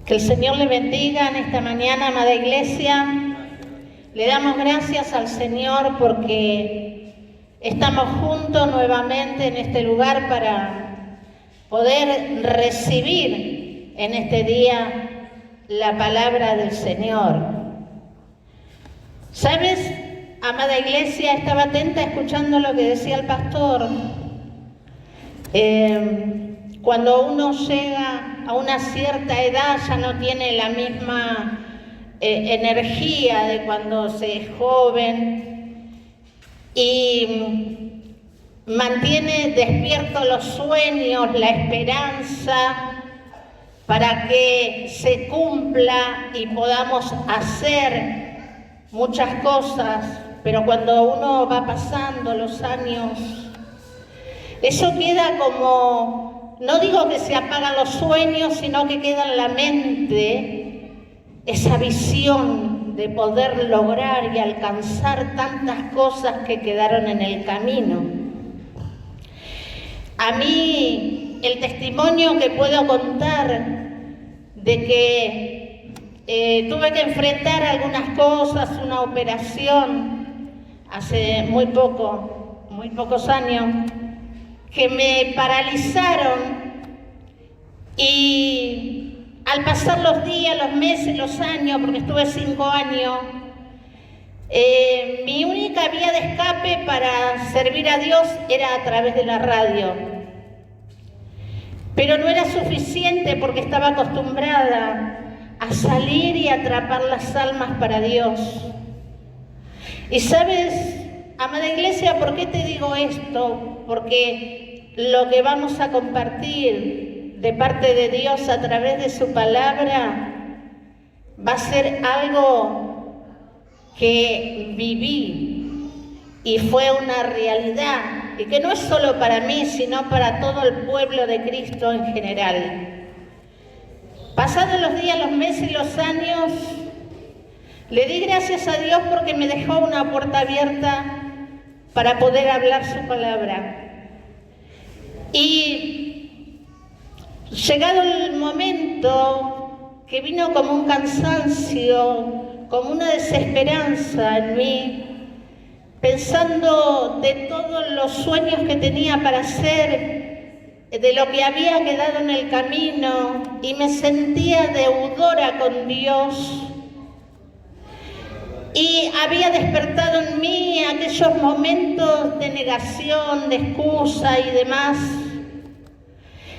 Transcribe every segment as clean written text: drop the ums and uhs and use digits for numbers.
Que el Señor le bendiga en esta mañana, amada iglesia. Le damos gracias al Señor porque estamos juntos nuevamente en este lugar para poder recibir en este día la palabra del Señor. ¿Sabes, amada iglesia? Estaba atenta escuchando lo que decía el pastor. Cuando uno llega a una cierta edad ya no tiene la misma energía de cuando se es joven y mantiene despiertos los sueños, la esperanza para que se cumpla y podamos hacer muchas cosas, pero cuando uno va pasando los años, eso queda como, no digo que se apagan los sueños, sino que queda en la mente esa visión de poder lograr y alcanzar tantas cosas que quedaron en el camino. A mí, el testimonio que puedo contar de que tuve que enfrentar algunas cosas, una operación hace muy pocos años, que me paralizaron, y al pasar los días, los meses, los años, porque estuve 5 años, mi única vía de escape para servir a Dios era a través de la radio. Pero no era suficiente porque estaba acostumbrada a salir y atrapar las almas para Dios. Y sabes, amada iglesia, ¿por qué te digo esto? Porque lo que vamos a compartir de parte de Dios a través de su palabra va a ser algo que viví y fue una realidad, y que no es solo para mí, sino para todo el pueblo de Cristo en general. Pasados los días, los meses y los años, le di gracias a Dios porque me dejó una puerta abierta para poder hablar su palabra. Y llegado el momento que vino como un cansancio, como una desesperanza en mí, pensando de todos los sueños que tenía para hacer, de lo que había quedado en el camino, y me sentía deudora con Dios. Y había despertado en mí aquellos momentos de negación, de excusa y demás.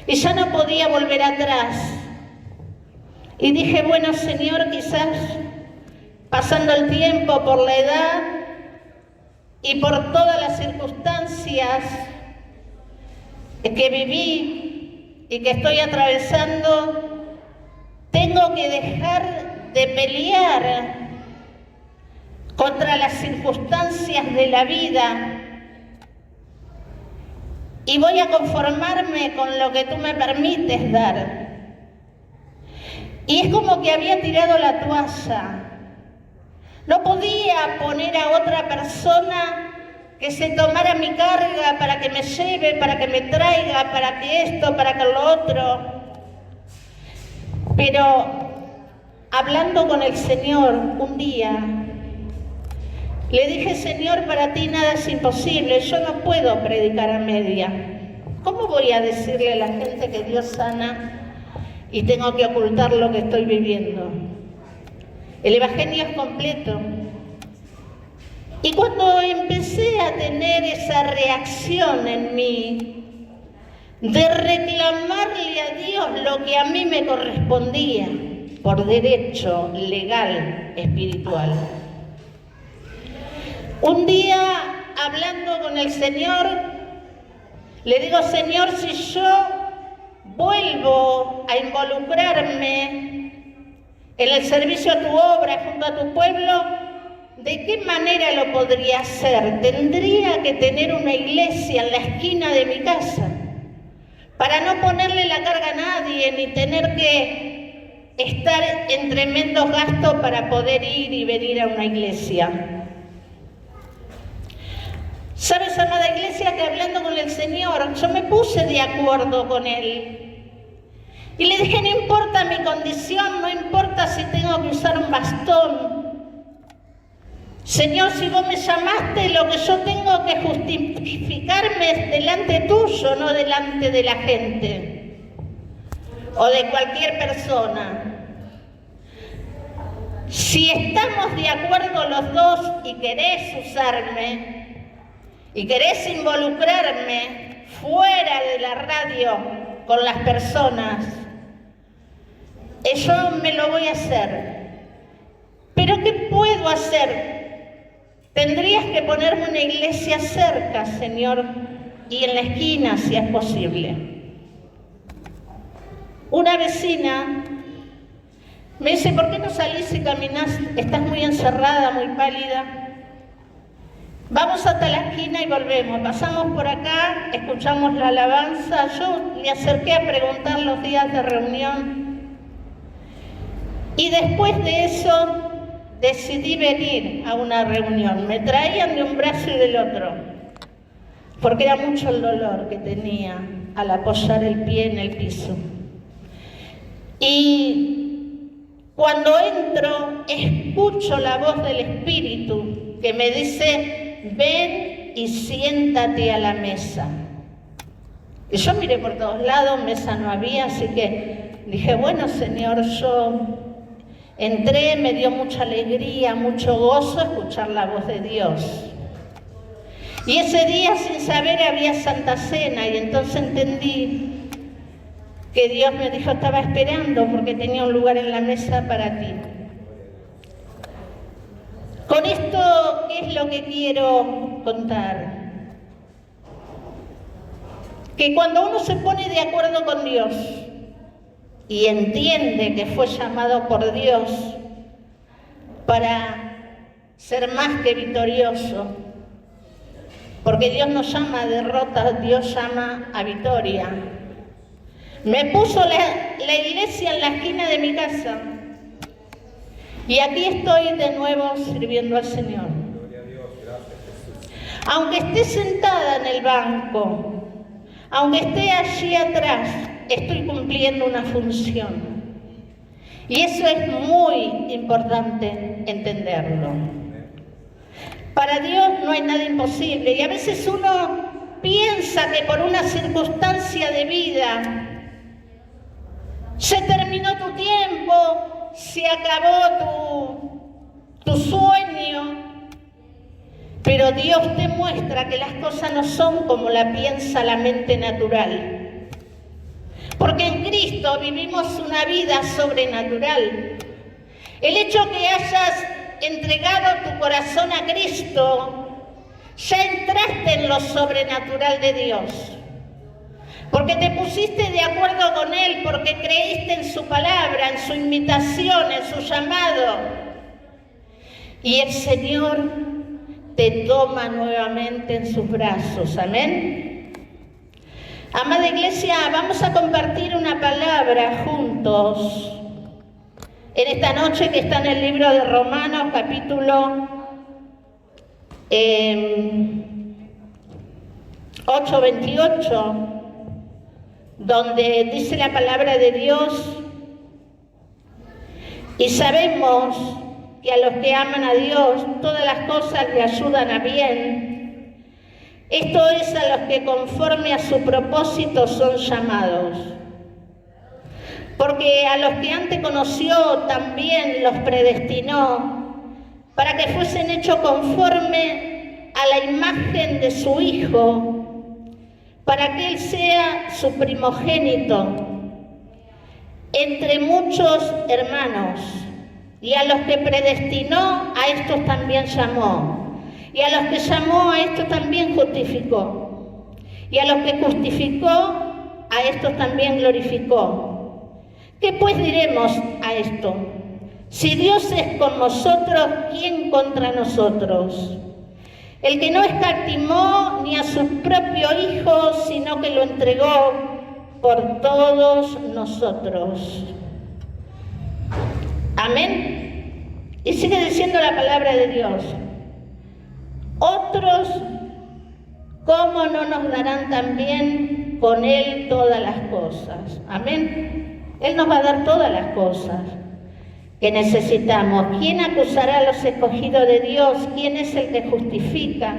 Y ya no podía volver atrás. Y dije, bueno, Señor, quizás pasando el tiempo, por la edad y por todas las circunstancias que viví y que estoy atravesando, tengo que dejar de pelear contra las circunstancias de la vida y voy a conformarme con lo que tú me permites dar. Y es como que había tirado la toalla. No podía poner a otra persona que se tomara mi carga para que me lleve, para que me traiga, para que esto, para que lo otro. Pero hablando con el Señor un día, le dije, Señor, para ti nada es imposible, yo no puedo predicar a media. ¿Cómo voy a decirle a la gente que Dios sana y tengo que ocultar lo que estoy viviendo? El Evangelio es completo. Y cuando empecé a tener esa reacción en mí, de reclamarle a Dios lo que a mí me correspondía, por derecho legal, espiritual, un día, hablando con el Señor, le digo, Señor, si yo vuelvo a involucrarme en el servicio a tu obra, junto a tu pueblo, ¿de qué manera lo podría hacer? Tendría que tener una iglesia en la esquina de mi casa, para no ponerle la carga a nadie, ni tener que estar en tremendos gastos para poder ir y venir a una iglesia. ¿Sabes, amada iglesia, que hablando con el Señor, yo me puse de acuerdo con Él? Y le dije, no importa mi condición, no que usar un bastón. Señor, si vos me llamaste, lo que yo tengo que justificarme es delante tuyo, no delante de la gente o de cualquier persona. Si estamos de acuerdo los dos y querés usarme y querés involucrarme fuera de la radio con las personas, yo me lo voy a hacer. ¿Pero qué puedo hacer? Tendrías que ponerme una iglesia cerca, Señor, y en la esquina, si es posible. Una vecina me dice, ¿por qué no salís y caminás? Estás muy encerrada, muy pálida. Vamos hasta la esquina y volvemos. Pasamos por acá, escuchamos la alabanza. Yo me acerqué a preguntar los días de reunión. Y después de eso decidí venir a una reunión. Me traían de un brazo y del otro, porque era mucho el dolor que tenía al apoyar el pie en el piso. Y cuando entro, escucho la voz del Espíritu que me dice, ven y siéntate a la mesa. Y yo miré por todos lados, mesa no había, así que dije, bueno, Señor, yo entré, me dio mucha alegría, mucho gozo escuchar la voz de Dios. Y ese día, sin saber, había Santa Cena, y entonces entendí que Dios me dijo, estaba esperando porque tenía un lugar en la mesa para ti. Con esto, ¿qué es lo que quiero contar? Que cuando uno se pone de acuerdo con Dios y entiende que fue llamado por Dios para ser más que victorioso, porque Dios no llama a derrota, Dios llama a victoria. Me puso la iglesia en la esquina de mi casa y aquí estoy de nuevo sirviendo al Señor. Aunque esté sentada en el banco, aunque esté allí atrás, estoy cumpliendo una función. Y eso es muy importante entenderlo. Para Dios no hay nada imposible. Y a veces uno piensa que por una circunstancia de vida se terminó tu tiempo, se acabó tu sueño. Pero Dios te muestra que las cosas no son como la piensa la mente natural. Porque en Cristo vivimos una vida sobrenatural. El hecho que hayas entregado tu corazón a Cristo, ya entraste en lo sobrenatural de Dios. Porque te pusiste de acuerdo con Él, porque creíste en su palabra, en su invitación, en su llamado. Y el Señor te toma nuevamente en sus brazos. Amén. Amada iglesia, vamos a compartir una palabra juntos en esta noche que está en el libro de Romanos, capítulo 8:28, donde dice la palabra de Dios, y sabemos que a los que aman a Dios todas las cosas le ayudan a bien. Esto es a los que conforme a su propósito son llamados. Porque a los que antes conoció también los predestinó para que fuesen hechos conforme a la imagen de su Hijo, para que Él sea su primogénito entre muchos hermanos. Y a los que predestinó, a estos también llamó. Y a los que llamó, a estos también justificó. Y a los que justificó, a estos también glorificó. ¿Qué pues diremos a esto? Si Dios es con nosotros, ¿quién contra nosotros? El que no escatimó ni a su propio Hijo, sino que lo entregó por todos nosotros. Amén. Y sigue diciendo la palabra de Dios. Otros, ¿cómo no nos darán también con Él todas las cosas? Amén. Él nos va a dar todas las cosas. que necesitamos. ¿Quién acusará a los escogidos de Dios? ¿Quién es el que justifica?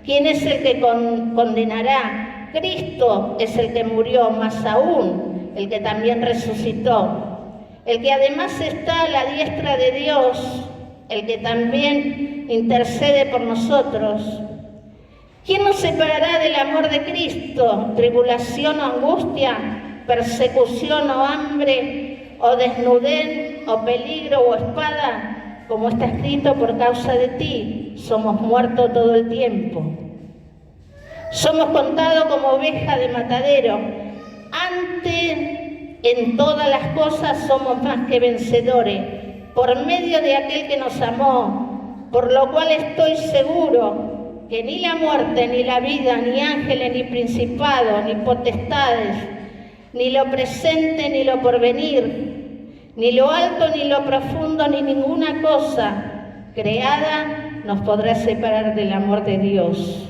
¿Quién es el que condenará? Cristo es el que murió, más aún, el que también resucitó, el que además está a la diestra de Dios, el que también intercede por nosotros. ¿Quién nos separará del amor de Cristo? ¿Tribulación o angustia? ¿Persecución o hambre? ¿O desnudez? ¿O peligro o espada? Como está escrito, por causa de ti somos muertos todo el tiempo. Somos contados como ovejas de matadero. Antes, en todas las cosas somos más que vencedores, por medio de aquel que nos amó, por lo cual estoy seguro que ni la muerte, ni la vida, ni ángeles, ni principados, ni potestades, ni lo presente, ni lo porvenir, ni lo alto, ni lo profundo, ni ninguna cosa creada nos podrá separar del amor de Dios,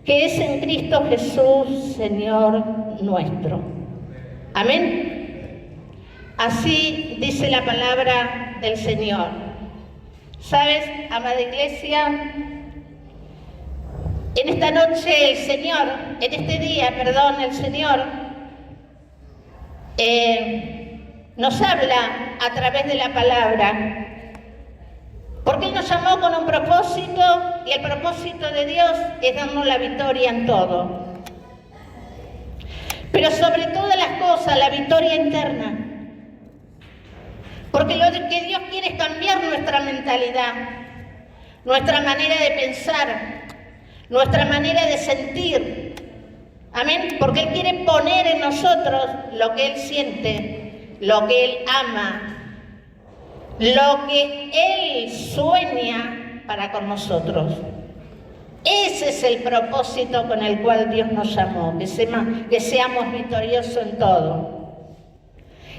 que es en Cristo Jesús, Señor nuestro. Amén. Así dice la palabra del Señor. ¿Sabes, amada iglesia? En esta noche el Señor, en este día, perdón, el Señor nos habla a través de la palabra, porque Él nos llamó con un propósito, y el propósito de Dios es darnos la victoria en todo. Pero sobre todas las cosas, la victoria interna. Porque lo que Dios quiere es cambiar nuestra mentalidad, nuestra manera de pensar, nuestra manera de sentir. Amén. Porque Él quiere poner en nosotros lo que Él siente, lo que Él ama, lo que Él sueña para con nosotros. Ese es el propósito con el cual Dios nos llamó, que seamos victoriosos en todo.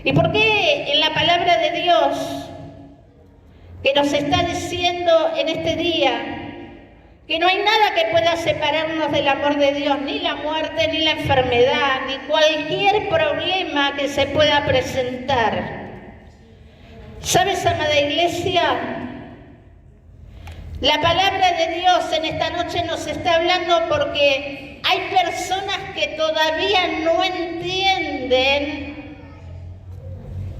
¿Y por qué en la palabra de Dios, que nos está diciendo en este día que no hay nada que pueda separarnos del amor de Dios, ni la muerte, ni la enfermedad, ni cualquier problema que se pueda presentar? ¿Sabes, amada iglesia? La palabra de Dios en esta noche nos está hablando porque hay personas que todavía no entienden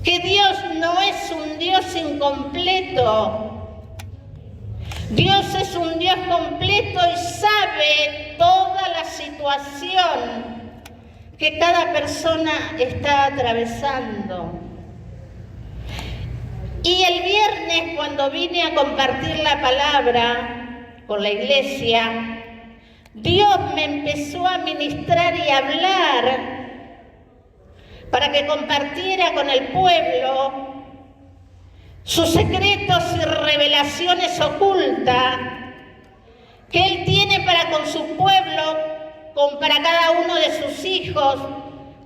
que Dios no es un Dios incompleto. Dios es un Dios completo y sabe toda la situación que cada persona está atravesando. Y el viernes, cuando vine a compartir la palabra con la iglesia, Dios me empezó a ministrar y a hablar para que compartiera con el pueblo sus secretos y revelaciones ocultas que Él tiene para con su pueblo, para cada uno de sus hijos,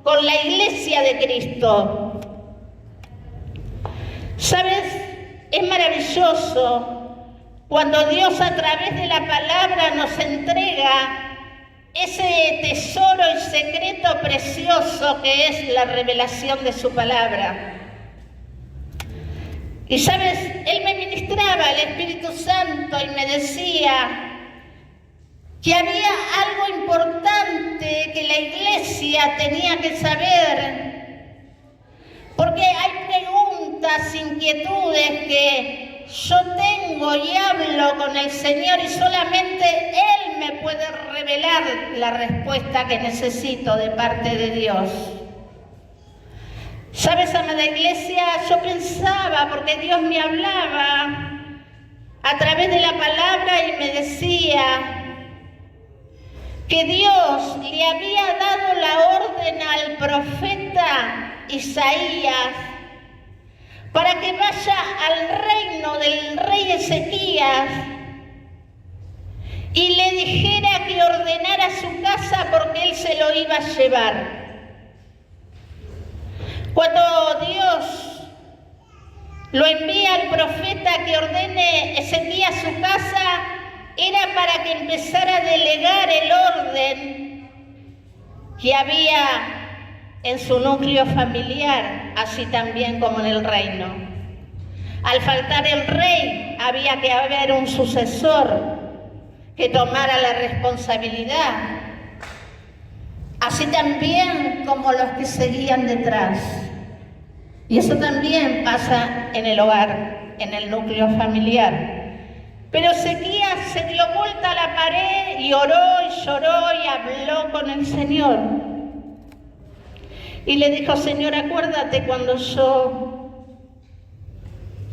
con la iglesia de Cristo. ¿Sabes? Es maravilloso cuando Dios a través de la palabra nos entrega ese tesoro y secreto precioso que es la revelación de su palabra. Y ¿sabes? Él me ministraba, el Espíritu Santo, y me decía que había algo importante que la iglesia tenía que saber. Porque hay preguntas, inquietudes que yo tengo y hablo con el Señor y solamente Él me puede revelar la respuesta que necesito de parte de Dios. ¿Sabes, amada iglesia? Yo pensaba, porque Dios me hablaba a través de la palabra y me decía que Dios le había dado la orden al profeta Isaías para que vaya al reino del rey Ezequías y le dijera que ordenara su casa porque él se lo iba a llevar. Cuando Dios lo envía al profeta que ordene Ezequías su casa, era para que empezara a delegar el orden que había en su núcleo familiar, así también como en el reino. Al faltar el rey, había que haber un sucesor que tomara la responsabilidad. Así también como los que seguían detrás. Y eso también pasa en el hogar, en el núcleo familiar. Pero Ezequías se dio vuelta a la pared y oró y lloró y habló con el Señor. Y le dijo: Señor, acuérdate cuando yo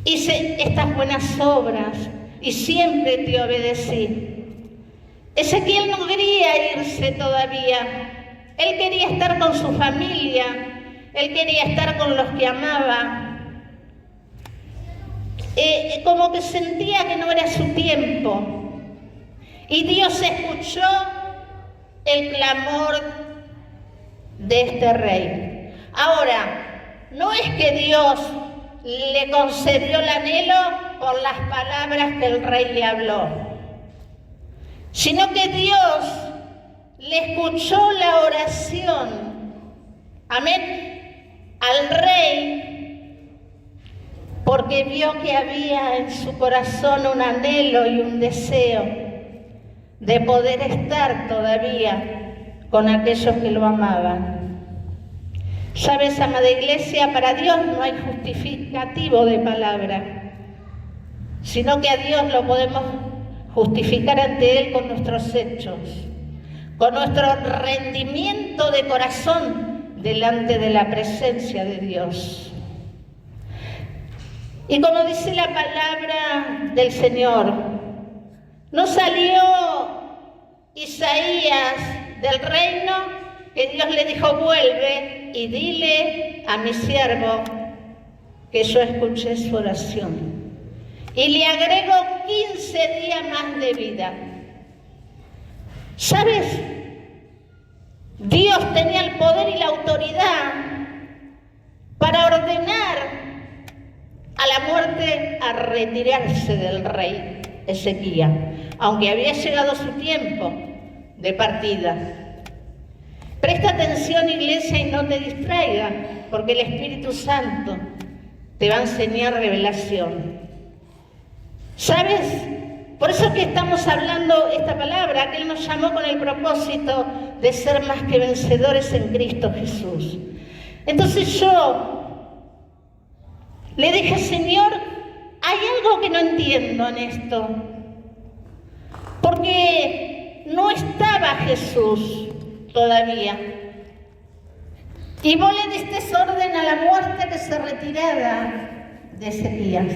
hice estas buenas obras y siempre te obedecí. Ezequiel no quería irse todavía. Él quería estar con su familia. Él quería estar con los que amaba. Como que sentía que no era su tiempo. Y Dios escuchó el clamor de este rey. Ahora, no es que Dios le concedió el anhelo por las palabras que el rey le habló, sino que Dios le escuchó la oración, amén, al rey, porque vio que había en su corazón un anhelo y un deseo de poder estar todavía con aquellos que lo amaban. ¿Sabes, amada iglesia? Para Dios no hay justificativo de palabra, sino que a Dios lo podemos justificar ante Él con nuestros hechos, con nuestro rendimiento de corazón delante de la presencia de Dios. Y como dice la palabra del Señor, no salió Isaías del reino que Dios le dijo: vuelve y dile a mi siervo que yo escuché su oración. Y le agregó 15 días más de vida. ¿Sabes? Dios tenía el poder y la autoridad para ordenar a la muerte a retirarse del rey Ezequías, aunque había llegado su tiempo de partida. Presta atención, iglesia, y no te distraigas, porque el Espíritu Santo te va a enseñar revelación. ¿Sabes? Por eso es que estamos hablando esta palabra, que Él nos llamó con el propósito de ser más que vencedores en Cristo Jesús. Entonces yo le dije: Señor, hay algo que no entiendo en esto, porque no estaba Jesús todavía. Y vos le diste orden a la muerte que se retirara de Ezequías.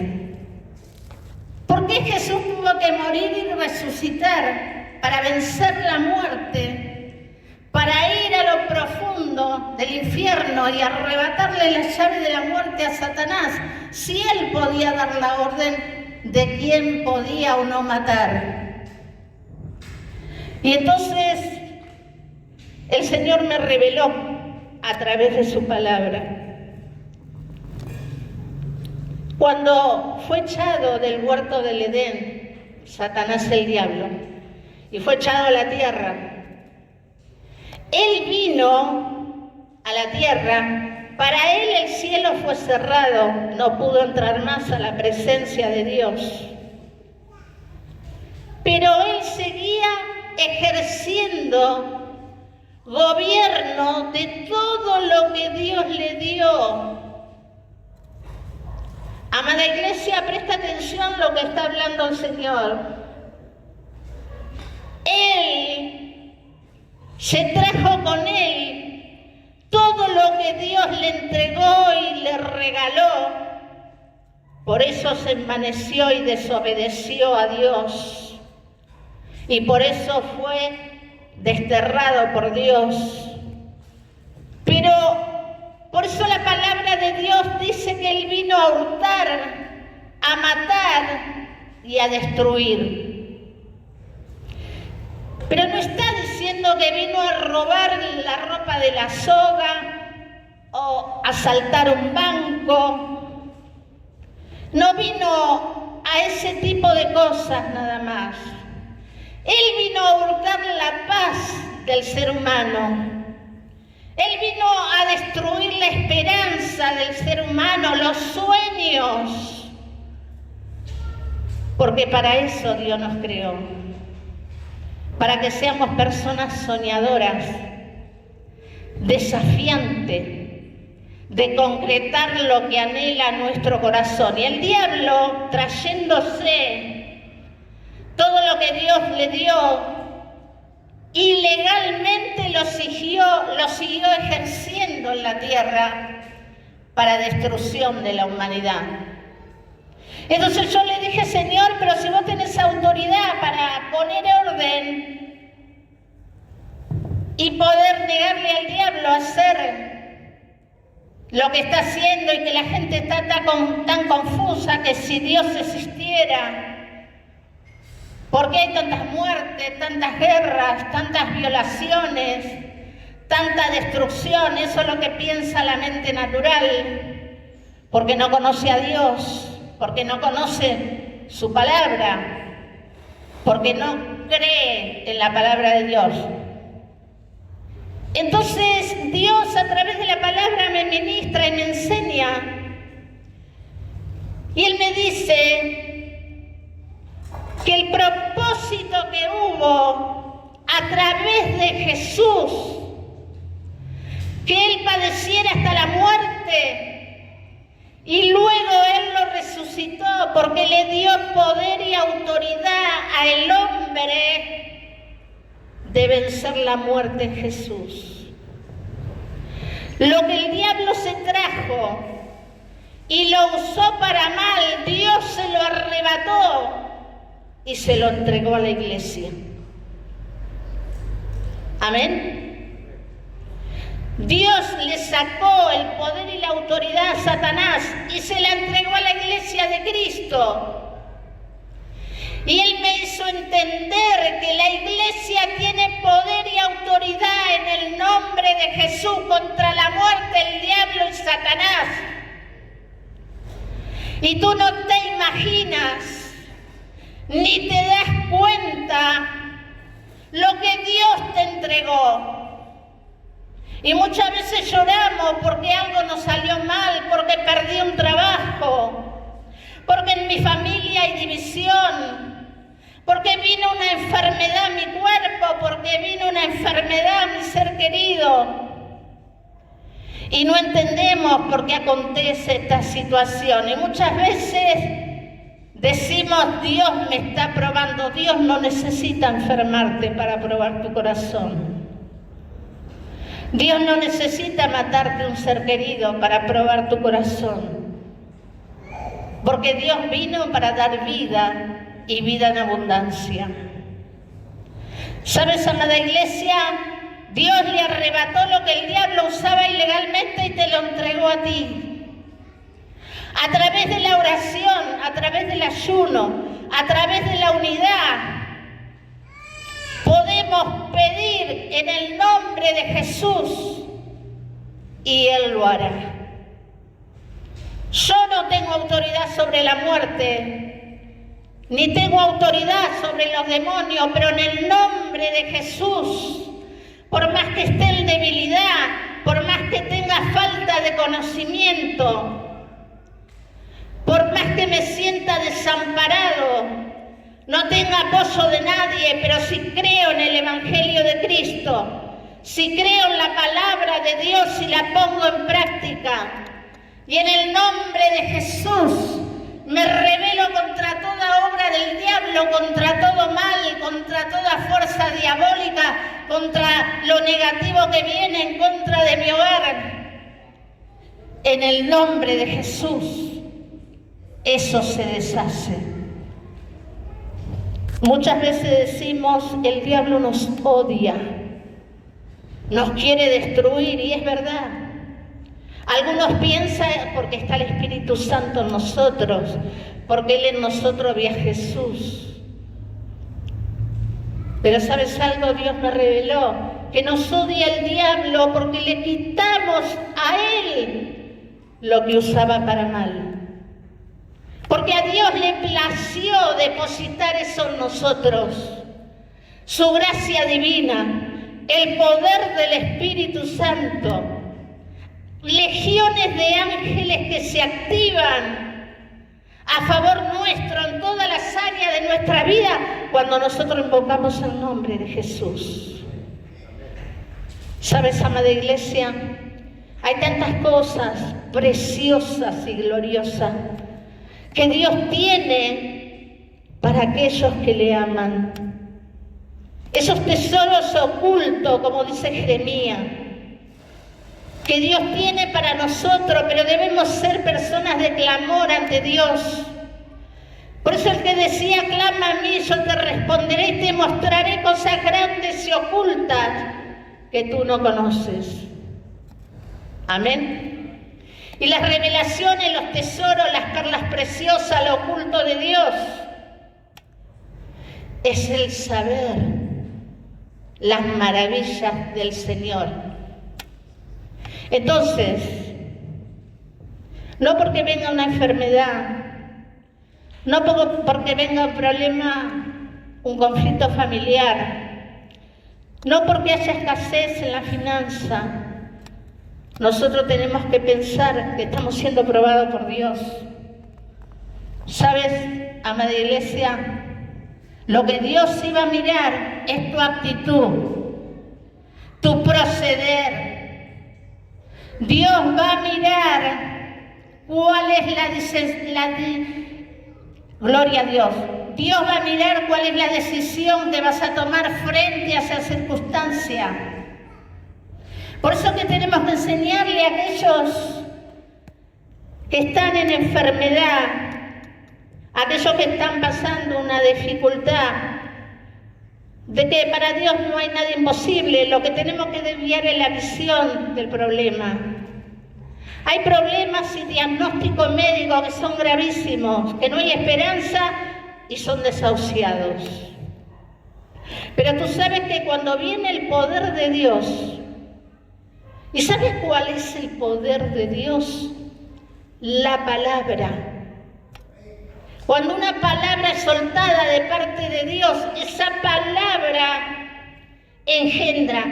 ¿Por qué Jesús tuvo que morir y resucitar para vencer la muerte, para ir a lo profundo del infierno y arrebatarle la llave de la muerte a Satanás, si Él podía dar la orden de quién podía o no matar? Y entonces el Señor me reveló a través de su palabra. Cuando fue echado del huerto del Edén, Satanás, el diablo, y fue echado a la tierra, Él vino a la tierra. Para Él el cielo fue cerrado, no pudo entrar más a la presencia de Dios. Pero Él seguía ejerciendo gobierno de todo lo que Dios le dio. Amada iglesia, presta atención a lo que está hablando el Señor. Él se trajo con Él todo lo que Dios le entregó y le regaló. Por eso se envaneció y desobedeció a Dios. Y por eso fue desterrado por Dios. Pero por eso la palabra de Dios dice que Él vino a hurtar, a matar y a destruir. Pero no está diciendo que vino a robar la ropa de la soga o a asaltar un banco. No vino a ese tipo de cosas nada más. Él vino a hurtar la paz del ser humano. Él vino a destruir la esperanza del ser humano, los sueños, Porque para eso Dios nos creó, para que seamos personas soñadoras, desafiantes, de concretar lo que anhela nuestro corazón. Y el diablo, trayéndose todo lo que Dios le dio, ilegalmente lo siguió ejerciendo en la tierra para destrucción de la humanidad. Entonces yo le dije, Señor, pero si vos tenés autoridad para poner orden y poder negarle al diablo a hacer lo que está haciendo y que la gente está tan confusa, que si Dios existiera, ¿por qué hay tantas muertes, tantas guerras, tantas violaciones, tanta destrucción? Eso es lo que piensa la mente natural, porque no conoce a Dios, porque no conoce su palabra, porque no cree en la palabra de Dios. Entonces Dios a través de la palabra me ministra y me enseña, y Él me dice que el propósito que hubo a través de Jesús, que Él padeciera hasta la muerte y luego Él lo resucitó porque le dio poder y autoridad al hombre de vencer la muerte en Jesús. Lo que el diablo se trajo y lo usó para mal, Dios se lo arrebató y se lo entregó a la iglesia. Amén. Dios le sacó el poder y la autoridad a Satanás y se la entregó a la iglesia de Cristo. Y Él me hizo entender que la iglesia tiene poder y autoridad en el nombre de Jesús contra la muerte, el diablo y Satanás. Y tú no te imaginas, ni te das cuenta lo que Dios te entregó. Y muchas veces lloramos porque algo nos salió mal, porque perdí un trabajo, porque en mi familia hay división, porque vino una enfermedad a mi cuerpo, porque vino una enfermedad a mi ser querido. Y no entendemos por qué acontece esta situación. Y muchas veces decimos, Dios me está probando. Dios no necesita enfermarte para probar tu corazón. Dios no necesita matarte un ser querido para probar tu corazón. Porque Dios vino para dar vida y vida en abundancia. ¿Sabes, amada iglesia? Dios le arrebató lo que el diablo usaba ilegalmente y te lo entregó a ti. A través de la oración, a través del ayuno, a través de la unidad, podemos pedir en el nombre de Jesús y Él lo hará. Yo no tengo autoridad sobre la muerte, ni tengo autoridad sobre los demonios, pero en el nombre de Jesús, por más que esté en debilidad, por más que tenga falta de conocimiento, por más que me sienta desamparado, no tenga apoyo de nadie, pero si creo en el Evangelio de Cristo, si creo en la palabra de Dios y la pongo en práctica, y en el nombre de Jesús me rebelo contra toda obra del diablo, contra todo mal, contra toda fuerza diabólica, contra lo negativo que viene en contra de mi hogar. En el nombre de Jesús, eso se deshace. Muchas veces decimos, el diablo nos odia, nos quiere destruir, y es verdad. Algunos piensan porque está el Espíritu Santo en nosotros, porque Él en nosotros ve a Jesús. Pero ¿sabes algo? Dios me reveló que nos odia el diablo porque le quitamos a Él lo que usaba para mal. Porque a Dios le plació depositar eso en nosotros, su gracia divina, el poder del Espíritu Santo, legiones de ángeles que se activan a favor nuestro en todas las áreas área de nuestra vida cuando nosotros invocamos el nombre de Jesús. ¿Sabes, amada iglesia? Hay tantas cosas preciosas y gloriosas que Dios tiene para aquellos que le aman. Esos tesoros ocultos, como dice Jeremías, que Dios tiene para nosotros, pero debemos ser personas de clamor ante Dios. Por eso el que decía, clama a mí, yo te responderé y te mostraré cosas grandes y ocultas que tú no conoces. Amén. Y las revelaciones, los tesoros, las perlas preciosas, lo oculto de Dios, es el saber las maravillas del Señor. Entonces, no porque venga una enfermedad, no porque venga un problema, un conflicto familiar, no porque haya escasez en la finanza, nosotros tenemos que pensar que estamos siendo probados por Dios. ¿Sabes, amada iglesia? Lo que Dios iba a mirar es tu actitud, tu proceder. Dios va a mirar cuál es gloria a Dios. Dios va a mirar cuál es la decisión que vas a tomar frente a esa circunstancia. Por eso que tenemos que enseñarle a aquellos que están en enfermedad, a aquellos que están pasando una dificultad, de que para Dios no hay nada imposible. Lo que tenemos que desviar es la visión del problema. Hay problemas y diagnósticos médicos que son gravísimos, que no hay esperanza y son desahuciados. Pero tú sabes que cuando viene el poder de Dios, ¿y sabes cuál es el poder de Dios? La palabra. Cuando una palabra es soltada de parte de Dios, esa palabra engendra.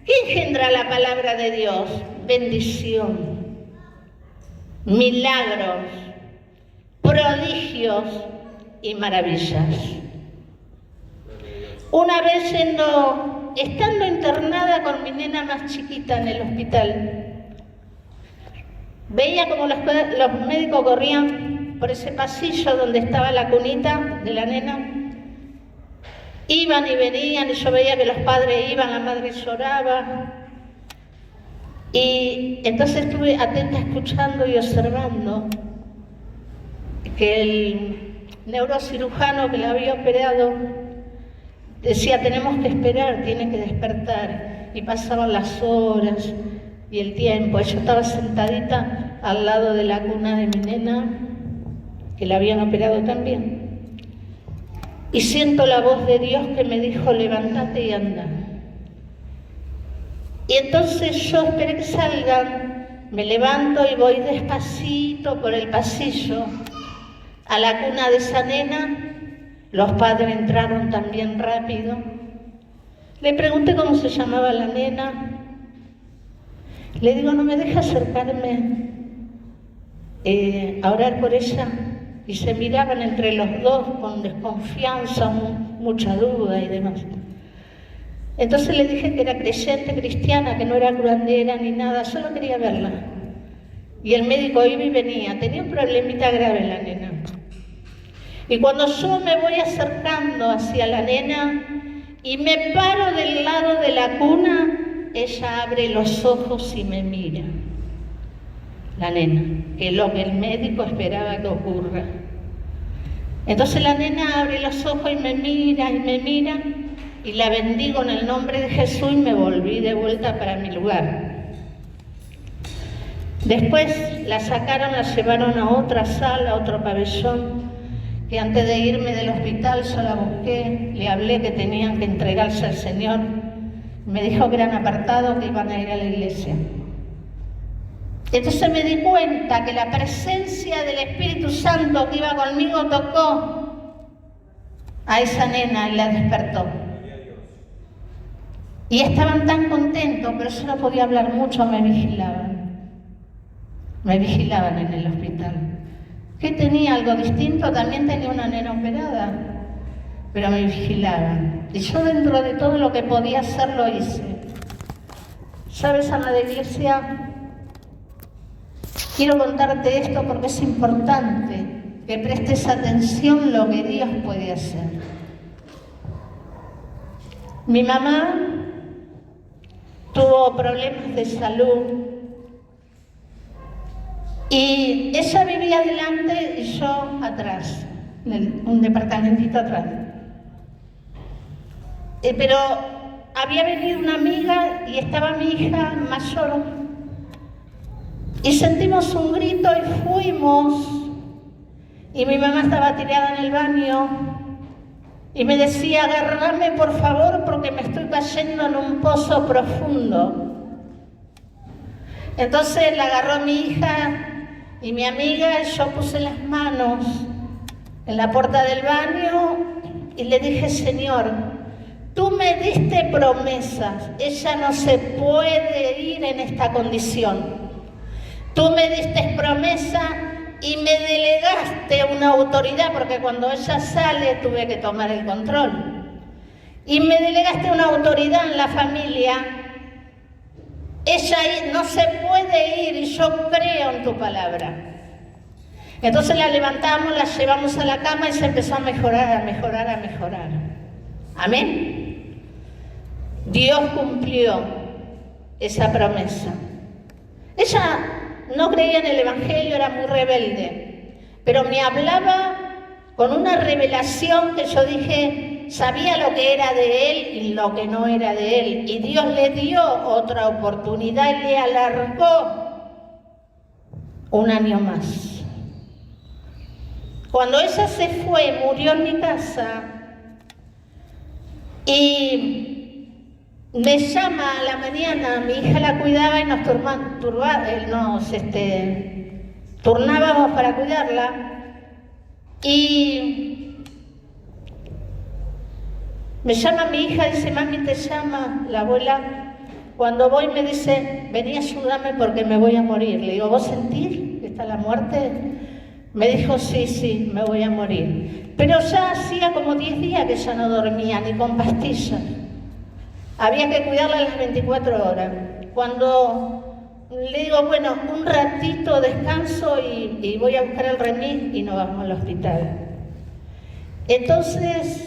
¿Qué engendra la palabra de Dios? Bendición, milagros, prodigios y maravillas. Una vez estando internada con mi nena más chiquita en el hospital, veía como los médicos corrían por ese pasillo donde estaba la cunita de la nena. Iban y venían y yo veía que los padres iban, la madre lloraba. Y entonces estuve atenta escuchando y observando que el neurocirujano que la había operado decía, tenemos que esperar, tiene que despertar. Y pasaban las horas y el tiempo. Yo estaba sentadita al lado de la cuna de mi nena, que la habían operado también. Y siento la voz de Dios que me dijo, levántate y anda. Y entonces yo esperé que salgan, me levanto y voy despacito por el pasillo a la cuna de esa nena. Los padres entraron también rápido. Le pregunté cómo se llamaba la nena. Le digo, ¿no me deja acercarme a orar por ella? Y se miraban entre los dos con desconfianza, mucha duda y demás. Entonces le dije que era creyente, cristiana, que no era curandera ni nada, solo quería verla. Y el médico iba y venía, tenía un problemita grave la nena. Y cuando yo me voy acercando hacia la nena y me paro del lado de la cuna, ella abre los ojos y me mira. La nena, que es lo que el médico esperaba que ocurra. Entonces la nena abre los ojos y me mira, y la bendigo en el nombre de Jesús y me volví de vuelta para mi lugar. Después la sacaron, la llevaron a otra sala, a otro pabellón, que antes de irme del hospital yo la busqué, le hablé que tenían que entregarse al Señor. Me dijo que eran apartados, que iban a ir a la iglesia. Entonces me di cuenta que la presencia del Espíritu Santo que iba conmigo tocó a esa nena y la despertó. Y estaban tan contentos, pero yo no podía hablar mucho, me vigilaban. Me vigilaban en el hospital. ¿Qué tenía? Algo distinto, también tenía una nena operada, pero me vigilaban. Y yo dentro de todo lo que podía hacer lo hice. ¿Sabes, ama de iglesia? Quiero contarte esto porque es importante que prestes atención a lo que Dios puede hacer. Mi mamá tuvo problemas de salud y ella vivía adelante y yo atrás, en un departamentito atrás. Pero había venido una amiga y estaba mi hija mayor y sentimos un grito y fuimos y mi mamá estaba tirada en el baño y me decía: agárrame por favor porque me estoy cayendo en un pozo profundo. Entonces la agarró mi hija y mi amiga, y yo puse las manos en la puerta del baño y le dije: Señor, tú me diste promesas, ella no se puede ir en esta condición. Tú me diste promesa y me delegaste una autoridad, porque cuando ella sale tuve que tomar el control. Y me delegaste una autoridad en la familia. Ella no se puede ir y yo creo en tu palabra. Entonces la levantamos, la llevamos a la cama y se empezó a mejorar, a mejorar, a mejorar. Amén. Dios cumplió esa promesa. Ella no creía en el Evangelio, era muy rebelde, pero me hablaba con una revelación que yo dije, sabía lo que era de él y lo que no era de él. Y Dios le dio otra oportunidad y le alargó un año más. Cuando ella se fue, murió en mi casa y me llama a la mañana, mi hija la cuidaba y nos turnábamos para cuidarla, y me llama mi hija y dice: mami, te llama la abuela. Cuando voy me dice: vení, ayúdame porque me voy a morir. Le digo: ¿vos sentís que está la muerte? Me dijo: sí, me voy a morir. Pero ya hacía como 10 días que ya no dormía, ni con pastillas. Había que cuidarla a las 24 horas. Cuando le digo: bueno, un ratito descanso y voy a buscar el remis y nos vamos al hospital. Entonces,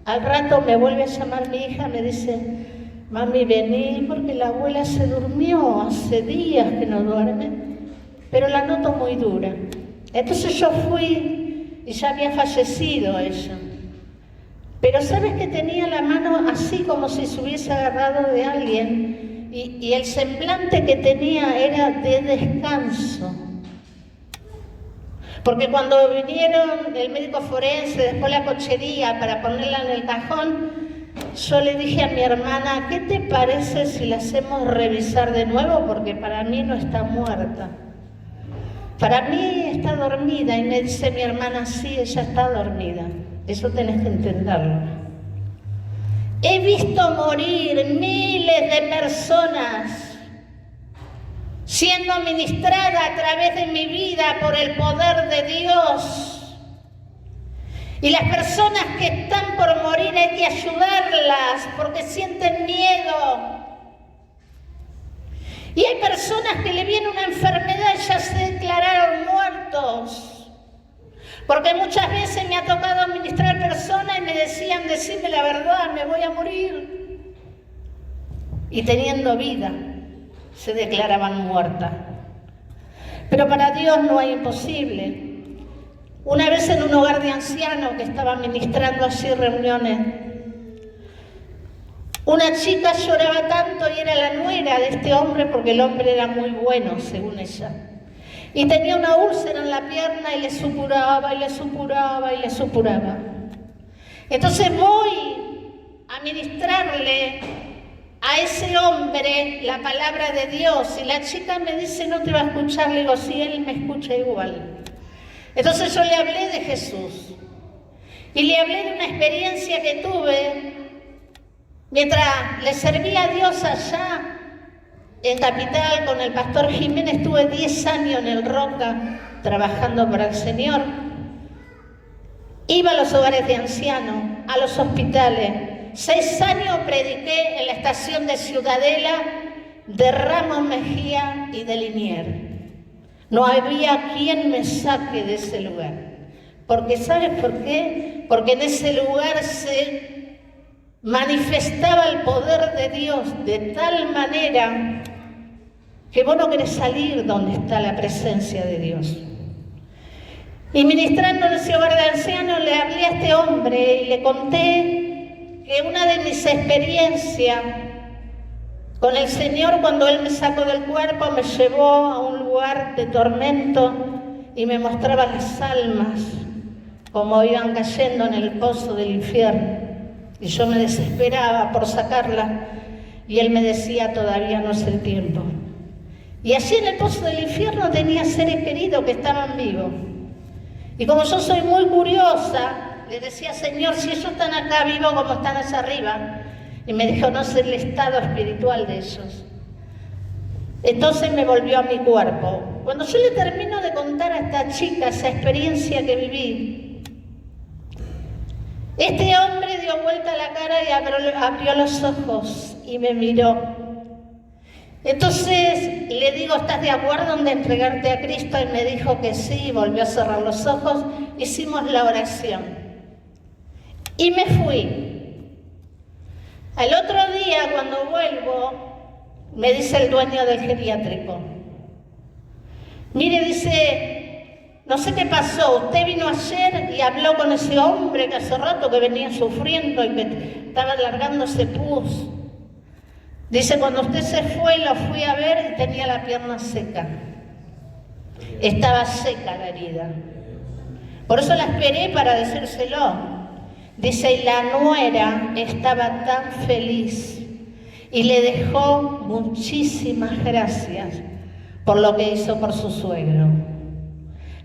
al rato me vuelve a llamar mi hija, me dice: mami, vení porque la abuela se durmió, hace días que no duerme, pero la noto muy dura. Entonces yo fui y ya había fallecido ella. Pero sabes que tenía la mano así como si se hubiese agarrado de alguien y el semblante que tenía era de descanso. Porque cuando vinieron el médico forense, después la cochería para ponerla en el cajón, yo le dije a mi hermana: ¿qué te parece si la hacemos revisar de nuevo? Porque para mí no está muerta. Para mí está dormida. Y me dice mi hermana: sí, ella está dormida. Eso tenés que entenderlo. He visto morir miles de personas siendo ministrada a través de mi vida por el poder de Dios. Y las personas que están por morir hay que ayudarlas porque sienten miedo. Y hay personas que le viene una enfermedad y ya se declararon muertos. Porque muchas veces me ha tocado administrar personas y me decían: decime la verdad, me voy a morir. Y teniendo vida, se declaraban muertas. Pero para Dios no hay imposible. Una vez en un hogar de ancianos que estaba ministrando así reuniones, una chica lloraba tanto y era la nuera de este hombre porque el hombre era muy bueno, según ella. Y tenía una úlcera en la pierna y le supuraba, y le supuraba, y le supuraba. Entonces voy a ministrarle a ese hombre la palabra de Dios. Y la chica me dice: no te va a escuchar. Le digo: sí, él me escucha igual. Entonces yo le hablé de Jesús. Y le hablé de una experiencia que tuve mientras le servía a Dios allá en Capital con el pastor Jiménez. Estuve 10 años en el Roca trabajando para el Señor. Iba a los hogares de ancianos, a los hospitales. 6 años prediqué en la estación de Ciudadela, de Ramos Mejía y de Liniers. No había quien me saque de ese lugar. Porque ¿sabes por qué? Porque en ese lugar se manifestaba el poder de Dios de tal manera que vos no querés salir donde está la presencia de Dios. Y ministrando en ese hogar de ancianos le hablé a este hombre y le conté que una de mis experiencias con el Señor, cuando Él me sacó del cuerpo, me llevó a un lugar de tormento y me mostraba las almas como iban cayendo en el pozo del infierno. Y yo me desesperaba por sacarlas y Él me decía, todavía no es el tiempo. Y allí en el pozo del infierno tenía seres queridos que estaban vivos. Y como yo soy muy curiosa, le decía, Señor, si ellos están acá vivos como están allá arriba. Y me dijo, no sé el estado espiritual de ellos. Entonces me volvió a mi cuerpo. Cuando yo le termino de contar a esta chica esa experiencia que viví, este hombre dio vuelta la cara y abrió los ojos y me miró. Entonces le digo, ¿estás de acuerdo en entregarte a Cristo? Y me dijo que sí, volvió a cerrar los ojos, hicimos la oración. Y me fui. Al otro día, cuando vuelvo, me dice el dueño del geriátrico, mire, dice, no sé qué pasó, usted vino ayer y habló con ese hombre que hace rato que venía sufriendo y que estaba largándose pus. Dice, cuando usted se fue, lo fui a ver y tenía la pierna seca. Estaba seca la herida. Por eso la esperé para decírselo. Dice, y la nuera estaba tan feliz y le dejó muchísimas gracias por lo que hizo por su suegro.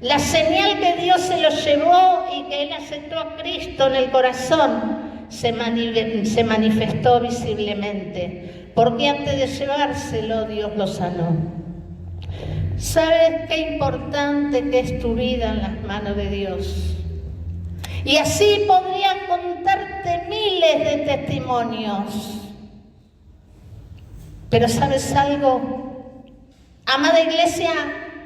La señal que Dios se lo llevó y que él aceptó a Cristo en el corazón se manifestó visiblemente, porque antes de llevárselo Dios lo sanó. ¿Sabes qué importante que es tu vida en las manos de Dios? Y así podría contarte miles de testimonios. Pero ¿sabes algo? Amada iglesia,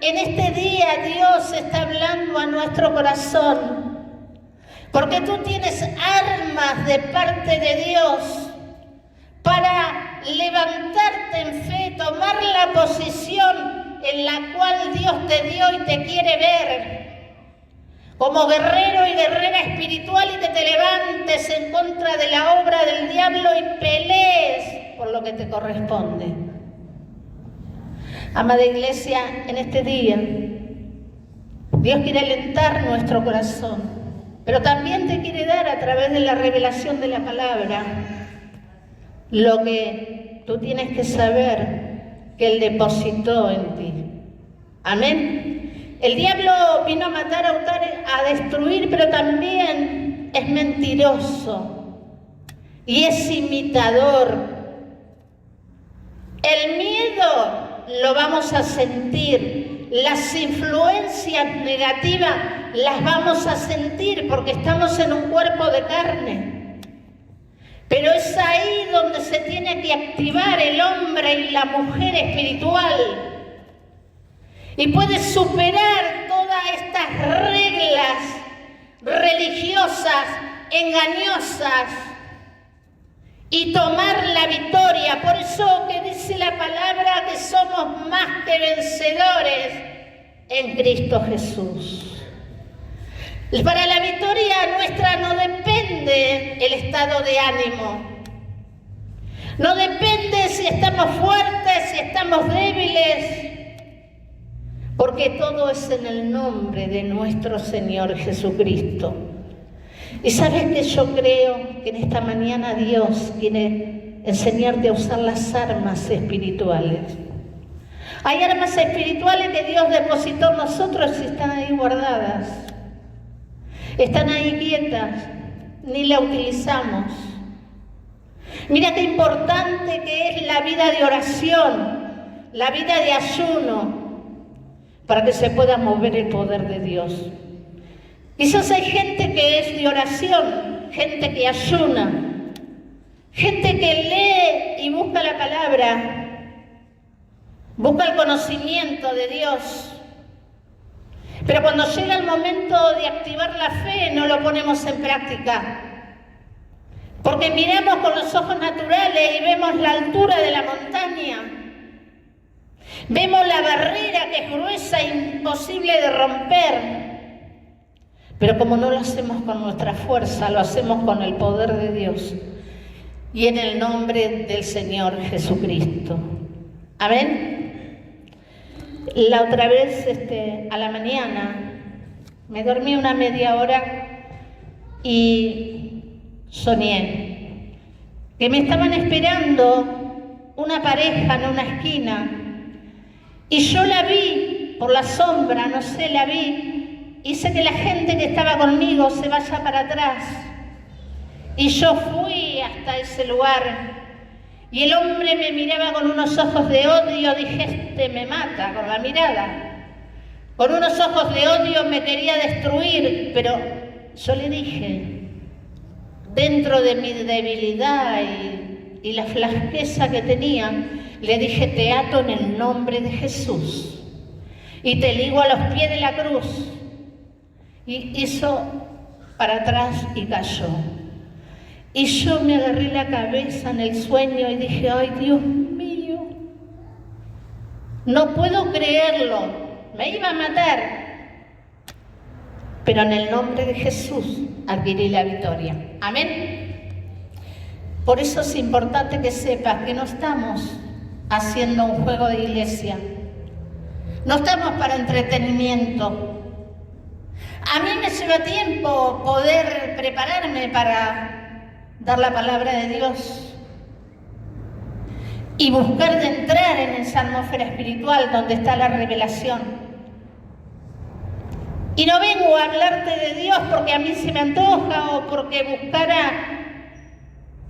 en este día Dios está hablando a nuestro corazón. Porque tú tienes armas de parte de Dios para levantarte en fe, tomar la posición en la cual Dios te dio y te quiere ver como guerrero y guerrera espiritual, y que te levantes en contra de la obra del diablo y pelees por lo que te corresponde. Amada iglesia, en este día Dios quiere alentar nuestro corazón, pero también te quiere dar a través de la revelación de la palabra lo que tú tienes que saber que Él depositó en ti. Amén. El diablo vino a matar, a hurtar, a destruir, pero también es mentiroso y es imitador. El miedo lo vamos a sentir, las influencias negativas las vamos a sentir porque estamos en un cuerpo de carne. Pero es ahí donde se tiene que activar el hombre y la mujer espiritual. Y puedes superar todas estas reglas religiosas, engañosas, y tomar la victoria. Por eso que dice la palabra que somos más que vencedores en Cristo Jesús. Para la victoria nuestra no depende el estado de ánimo. No depende si estamos fuertes, si estamos débiles. Porque todo es en el nombre de nuestro Señor Jesucristo. Y sabes que yo creo que en esta mañana Dios quiere enseñarte a usar las armas espirituales. Hay armas espirituales que Dios depositó en nosotros y están ahí guardadas. Están ahí quietas, ni la utilizamos. Mira qué importante que es la vida de oración, la vida de ayuno. para que se pueda mover el poder de Dios. Quizás hay gente que es de oración, gente que ayuna, gente que lee y busca la palabra, busca el conocimiento de Dios. Pero cuando llega el momento de activar la fe, no lo ponemos en práctica. Porque miramos con los ojos naturales y vemos la altura de la montaña. Vemos la barrera que es gruesa e imposible de romper. Pero como no lo hacemos con nuestra fuerza, lo hacemos con el poder de Dios. Y en el nombre del Señor Jesucristo. Amén. La otra vez, a la mañana, me dormí una media hora y soñé que me estaban esperando una pareja en una esquina y yo la vi por la sombra, no sé, la vi, hice que la gente que estaba conmigo se vaya para atrás y yo fui hasta ese lugar y el hombre me miraba con unos ojos de odio. Dije, me mata con la mirada, con unos ojos de odio me quería destruir, pero yo le dije, dentro de mi debilidad y la flaqueza que tenía, le dije, te ato en el nombre de Jesús y te ligo a los pies de la cruz. Y hizo para atrás y cayó. Y yo me agarré la cabeza en el sueño y dije, ay Dios mío, no puedo creerlo, me iba a matar. Pero en el nombre de Jesús adquirí la victoria. Amén. Por eso es importante que sepas que no estamos haciendo un juego de iglesia. No estamos para entretenimiento. A mí me lleva tiempo poder prepararme para dar la palabra de Dios y buscar de entrar en esa atmósfera espiritual donde está la revelación. Y no vengo a hablarte de Dios porque a mí se me antoja o porque buscara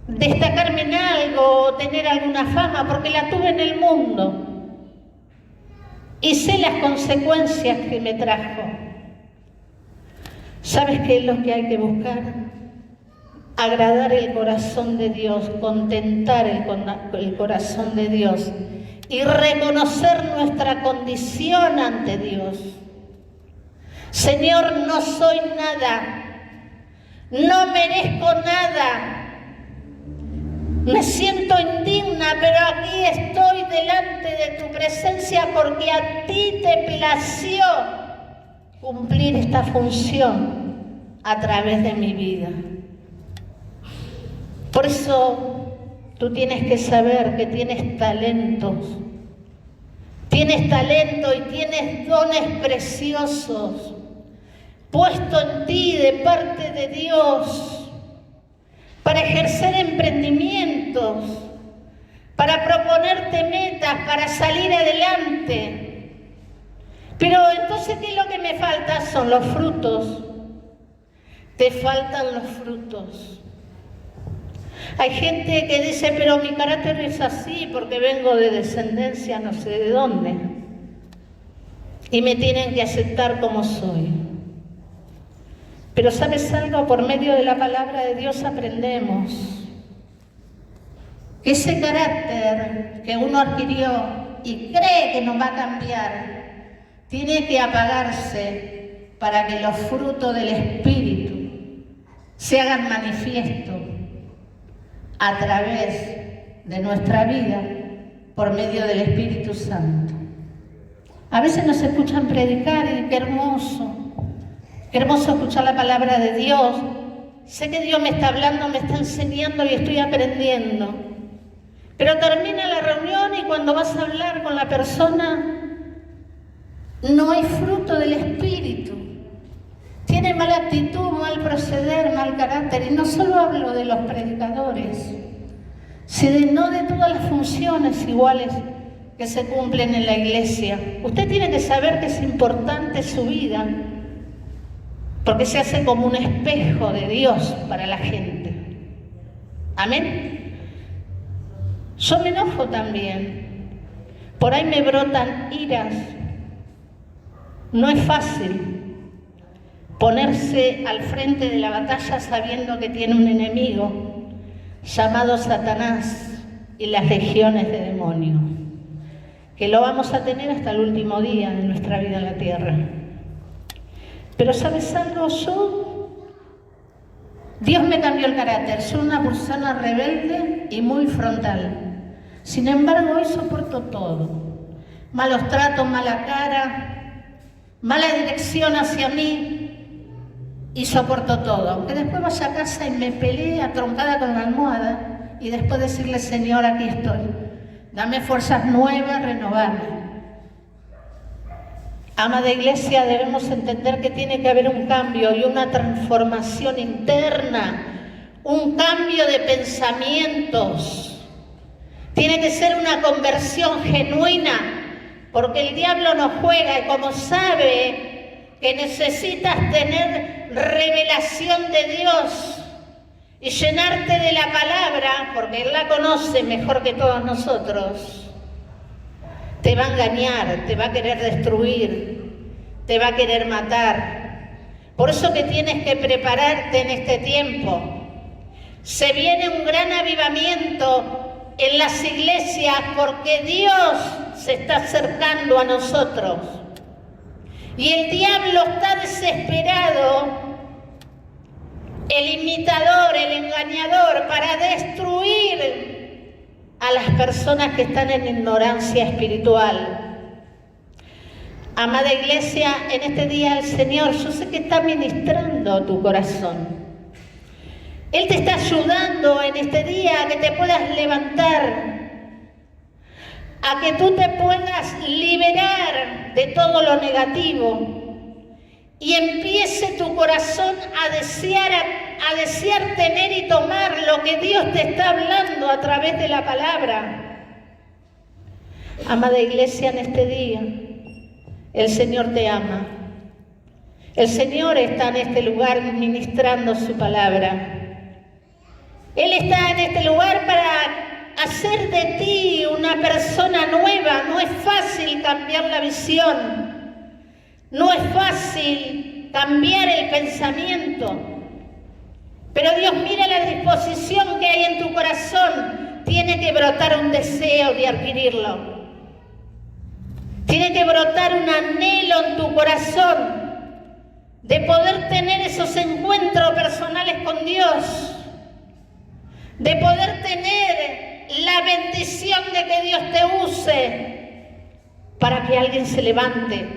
destacarme en algo o tener alguna fama, porque la tuve en el mundo y sé las consecuencias que me trajo. ¿Sabes qué es lo que hay que buscar? Agradar el corazón de Dios, contentar el corazón de Dios y reconocer nuestra condición ante Dios. Señor, no soy nada, no merezco nada, me siento indigna, pero aquí estoy delante de tu presencia porque a ti te plació cumplir esta función a través de mi vida. Por eso tú tienes que saber que tienes talentos. Tienes talento y tienes dones preciosos puesto en ti de parte de Dios para ejercer emprendimientos, para proponerte metas, para salir adelante. Pero entonces, ¿qué es lo que me falta? Son los frutos. Te faltan los frutos. Hay gente que dice, pero mi carácter es así porque vengo de descendencia no sé de dónde y me tienen que aceptar como soy. Pero ¿sabes algo? Por medio de la palabra de Dios aprendemos que ese carácter que uno adquirió y cree que nos va a cambiar, tiene que apagarse para que los frutos del Espíritu se hagan manifiestos a través de nuestra vida por medio del Espíritu Santo. A veces nos escuchan predicar y qué hermoso escuchar la palabra de Dios. Sé que Dios me está hablando, me está enseñando y estoy aprendiendo. Pero termina la reunión y cuando vas a hablar con la persona, no hay fruto del Espíritu. Tiene mala actitud, mal proceder, mal carácter. Y no solo hablo de los predicadores, sino de todas las funciones iguales que se cumplen en la iglesia. Usted tiene que saber que es importante su vida, porque se hace como un espejo de Dios para la gente. Amén. Yo me enojo también. Por ahí me brotan iras. No es fácil ponerse al frente de la batalla sabiendo que tiene un enemigo llamado Satanás y las legiones de demonios, que lo vamos a tener hasta el último día de nuestra vida en la tierra. Pero ¿sabes algo? Dios me cambió el carácter. Soy una persona rebelde y muy frontal. Sin embargo, hoy soporto todo. Malos tratos, mala cara, mala dirección hacia mí, y soporto todo. Aunque después vaya a casa y me pelee atrompada con la almohada y después decirle: Señor, aquí estoy. Dame fuerzas nuevas, renovarme. Amada Iglesia, debemos entender que tiene que haber un cambio y una transformación interna, un cambio de pensamientos. Tiene que ser una conversión genuina, porque el diablo nos juega, y como sabe que necesitas tener revelación de Dios y llenarte de la palabra, porque Él la conoce mejor que todos nosotros, te va a engañar, te va a querer destruir, te va a querer matar. Por eso que tienes que prepararte en este tiempo. Se viene un gran avivamiento en las iglesias porque Dios se está acercando a nosotros. Y el diablo está desesperado, el imitador, el engañador, para destruir a las personas que están en ignorancia espiritual. Amada Iglesia, en este día el Señor, yo sé que está ministrando tu corazón. Él te está ayudando en este día a que te puedas levantar, a que tú te puedas liberar de todo lo negativo y empiece tu corazón a desear tener y tomar lo que Dios te está hablando a través de la palabra. Amada Iglesia, en este día el Señor te ama. El Señor está en este lugar ministrando su palabra. Él está en este lugar para hacer de ti una persona nueva. No es fácil cambiar la visión. No es fácil cambiar el pensamiento. Pero Dios mira la disposición que hay en tu corazón. Tiene que brotar un deseo de adquirirlo. Tiene que brotar un anhelo en tu corazón de poder tener esos encuentros personales con Dios. De poder tener la bendición de que Dios te use para que alguien se levante,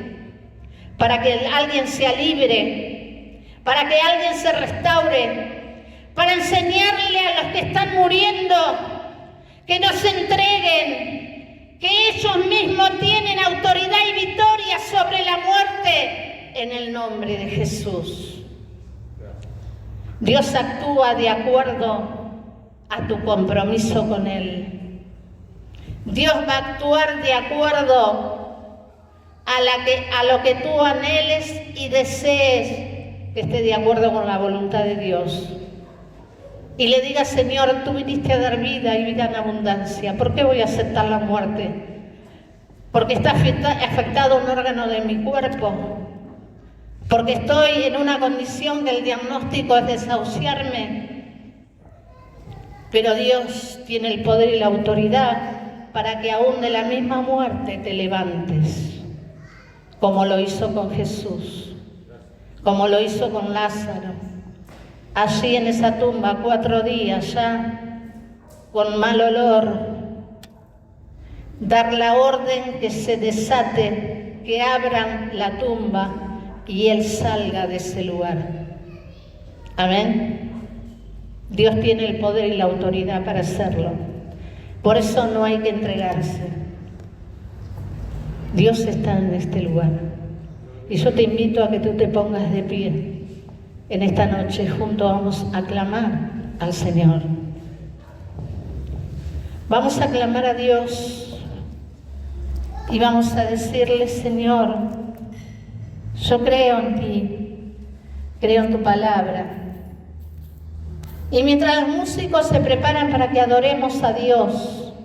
para que alguien sea libre, para que alguien se restaure, para enseñarle a los que están muriendo que no se entreguen, que ellos mismos tienen autoridad y victoria sobre la muerte en el nombre de Jesús. Dios actúa de acuerdo a tu compromiso con Él. Dios va a actuar de acuerdo a lo que tú anheles y desees que esté de acuerdo con la voluntad de Dios. Y le digas: Señor, tú viniste a dar vida y vida en abundancia. ¿Por qué voy a aceptar la muerte? Porque está afectado un órgano de mi cuerpo. Porque estoy en una condición que el diagnóstico es desahuciarme. Pero Dios tiene el poder y la autoridad para que aún de la misma muerte te levantes, como lo hizo con Jesús, como lo hizo con Lázaro. Allí en esa tumba, 4 días ya, con mal olor, dar la orden que se desate, que abran la tumba y Él salga de ese lugar. Amén. Dios tiene el poder y la autoridad para hacerlo. Por eso no hay que entregarse. Dios está en este lugar. Y yo te invito a que tú te pongas de pie. En esta noche juntos vamos a clamar al Señor. Vamos a clamar a Dios y vamos a decirle: Señor, yo creo en ti, creo en tu palabra. Y mientras los músicos se preparan para que adoremos a Dios,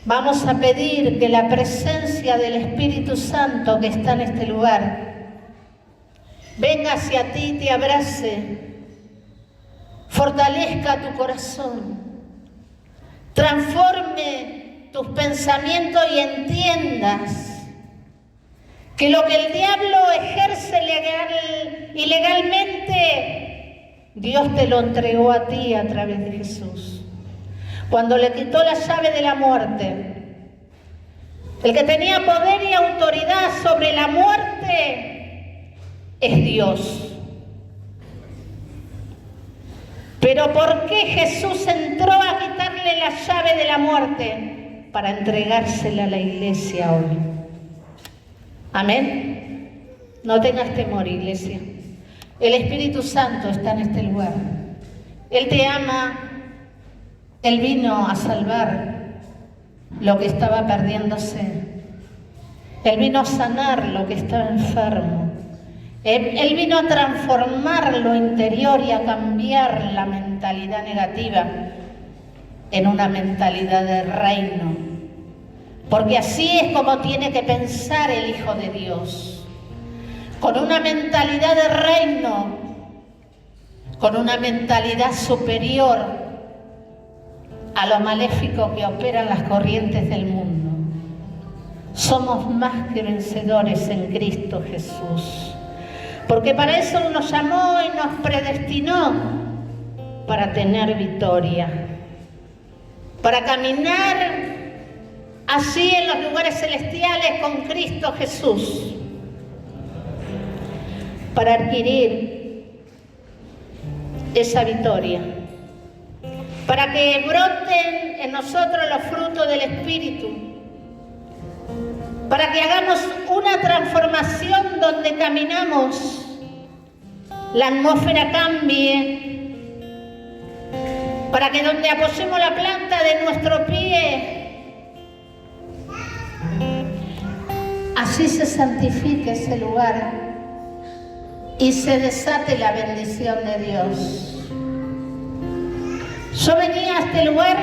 Vamos a pedir que la presencia del Espíritu Santo que está en este lugar venga hacia ti y te abrace, fortalezca tu corazón, transforme tus pensamientos y entiendas que lo que el diablo ejerce ilegalmente, Dios te lo entregó a ti a través de Jesús. Cuando le quitó la llave de la muerte, el que tenía poder y autoridad sobre la muerte es Dios. Pero ¿por qué Jesús entró a quitarle la llave de la muerte? Para entregársela a la iglesia hoy. Amén. No tengas temor, iglesia. El Espíritu Santo está en este lugar. Él te ama. Él vino a salvar lo que estaba perdiéndose. Él vino a sanar lo que estaba enfermo. Él vino a transformar lo interior y a cambiar la mentalidad negativa en una mentalidad de reino. Porque así es como tiene que pensar el Hijo de Dios. Con una mentalidad de reino, con una mentalidad superior a lo maléfico que operan las corrientes del mundo. Somos más que vencedores en Cristo Jesús. Porque para eso nos llamó y nos predestinó, para tener victoria, para caminar así en los lugares celestiales con Cristo Jesús, para adquirir esa victoria, para que broten en nosotros los frutos del Espíritu, para que hagamos una transformación donde caminamos, la atmósfera cambie, para que donde apoyemos la planta de nuestro pie, así se santifique ese lugar y se desate la bendición de Dios. Yo venía a este lugar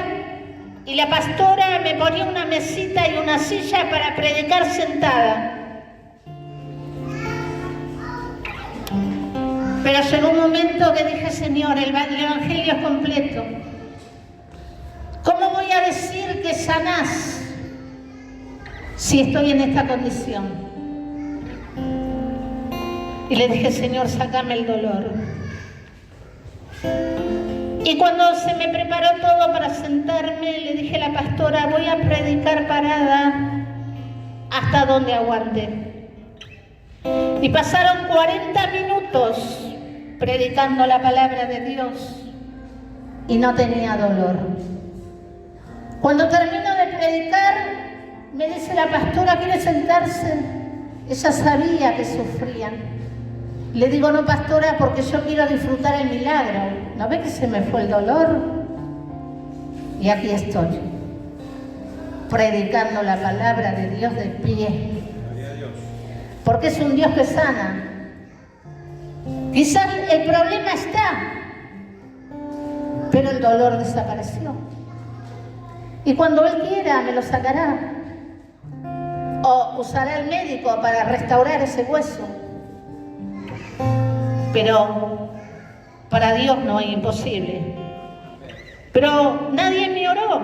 y la pastora me ponía una mesita y una silla para predicar sentada. Pero llegó un momento que dije, Señor, el Evangelio es completo. ¿Cómo voy a decir que sanás si estoy en esta condición? Y le dije, Señor, sácame el dolor. Y cuando se me preparó todo para sentarme, le dije a la pastora, voy a predicar parada hasta donde aguante. Y pasaron 40 minutos predicando la palabra de Dios y no tenía dolor. Cuando termino de predicar, me dice la pastora, ¿quiere sentarse? Ella sabía que sufrían. Le digo, no, pastora, porque yo quiero disfrutar el milagro. ¿No ve que se me fue el dolor? Y aquí estoy, predicando la palabra de Dios de pie. Porque es un Dios que sana. Quizás el problema está, pero el dolor desapareció. Y cuando Él quiera, me lo sacará. O usará el médico para restaurar ese hueso. Pero para Dios no es imposible. Pero nadie me oró.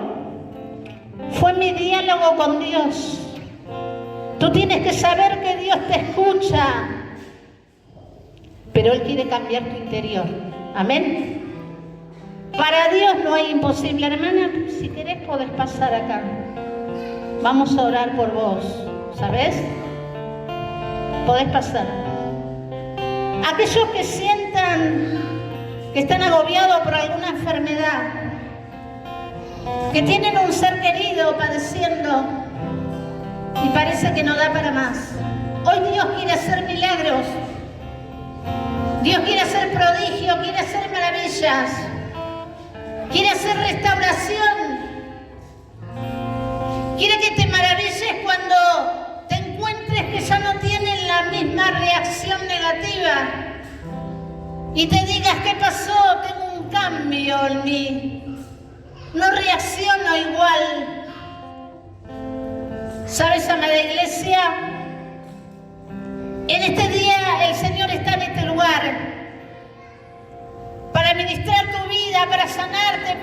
Fue mi diálogo con Dios. Tú tienes que saber que Dios te escucha. Pero Él quiere cambiar tu interior. Amén. Para Dios no es imposible. Hermana, si querés podés pasar acá. Vamos a orar por vos. ¿Sabés? Podés pasar. Aquellos que sientan que están agobiados por alguna enfermedad, que tienen un ser querido padeciendo y parece que no da para más. Hoy Dios quiere hacer milagros. Dios quiere hacer prodigios, quiere hacer maravillas, quiere hacer restauración. Quiere que te maravilles cuando te encuentres que ya no tienen la misma reacción negativa y te digas, ¿qué pasó? Tengo un cambio en mí. No reacciono igual. ¿Sabes, amada iglesia? En este día el Señor está en este lugar para ministrar tu vida, para sanarte,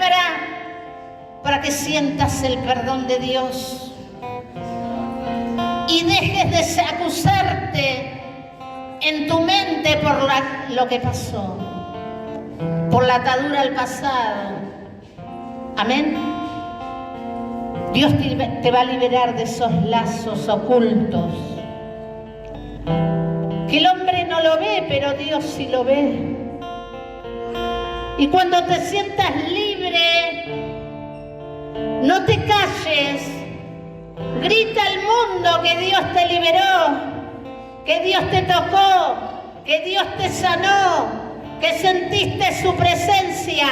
para que sientas el perdón de Dios y dejes de acusarte en tu mente por lo que pasó, por la atadura al pasado. Amén. Dios te va a liberar de esos lazos ocultos que el hombre no lo ve, pero Dios sí lo ve. Y cuando te sientas libre, no te calles, grita al mundo que Dios te liberó, que Dios te tocó, que Dios te sanó, que sentiste su presencia.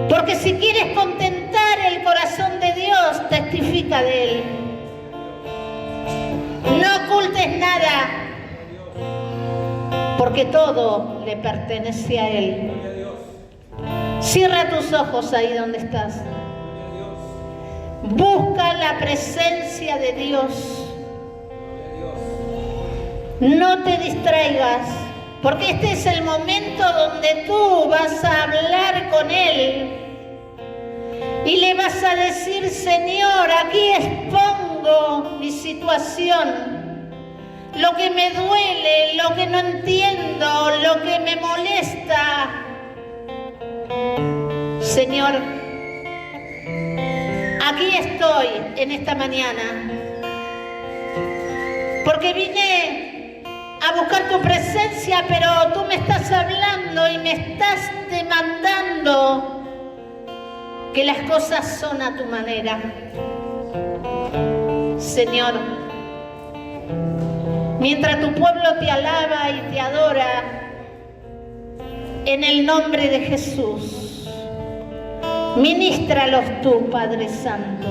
Porque si quieres contentar el corazón de Dios, testifica de Él. No ocultes nada, porque todo le pertenece a Él. Cierra tus ojos ahí donde estás. Busca la presencia de Dios. No te distraigas, porque este es el momento donde tú vas a hablar con Él y le vas a decir: Señor, aquí expongo mi situación, lo que me duele, lo que no entiendo, lo que me molesta. Señor, aquí estoy en esta mañana, porque vine a buscar tu presencia, pero tú me estás hablando y me estás demandando que las cosas son a tu manera. Señor, mientras tu pueblo te alaba y te adora, en el nombre de Jesús, ministralos tú, Padre Santo.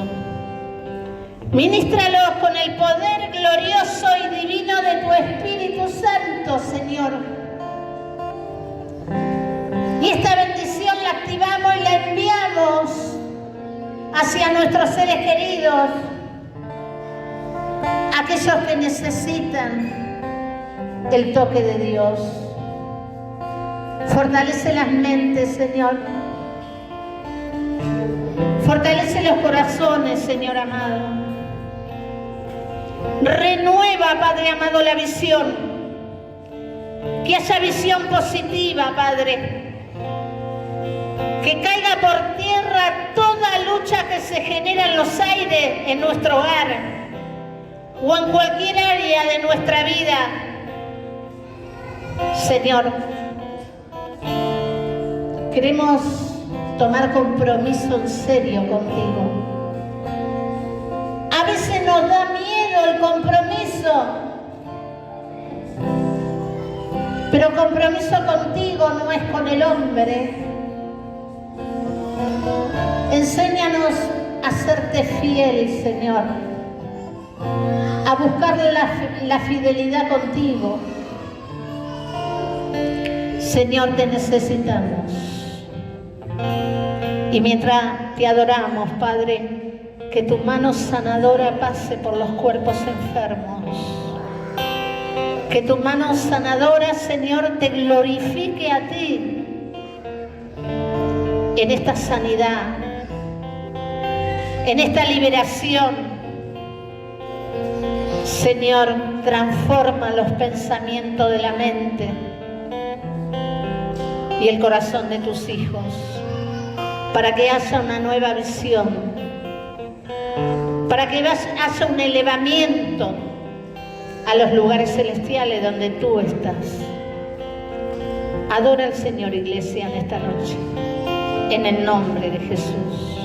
Ministralos con el poder glorioso y divino de tu Espíritu Santo, Señor. Y esta bendición la activamos y la enviamos hacia nuestros seres queridos, aquellos que necesitan el toque de Dios. Fortalece las mentes, Señor. Fortalece los corazones, Señor amado. Renueva, Padre amado, la visión. Que haya visión positiva, Padre. Que caiga por tierra toda lucha que se genera en los aires, en nuestro hogar o en cualquier área de nuestra vida. Señor, queremos tomar compromiso en serio contigo. A veces nos da miedo el compromiso, pero compromiso contigo no es con el hombre. Enséñanos a serte fiel, Señor, a buscar la fidelidad contigo. Señor, te necesitamos. Y mientras te adoramos, Padre, que tu mano sanadora pase por los cuerpos enfermos. Que tu mano sanadora, Señor, te glorifique a ti en esta sanidad, en esta liberación. Señor, transforma los pensamientos de la mente y el corazón de tus hijos, para que haya una nueva visión, para que haya un elevamiento a los lugares celestiales donde tú estás. Adora al Señor, iglesia, en esta noche, en el nombre de Jesús.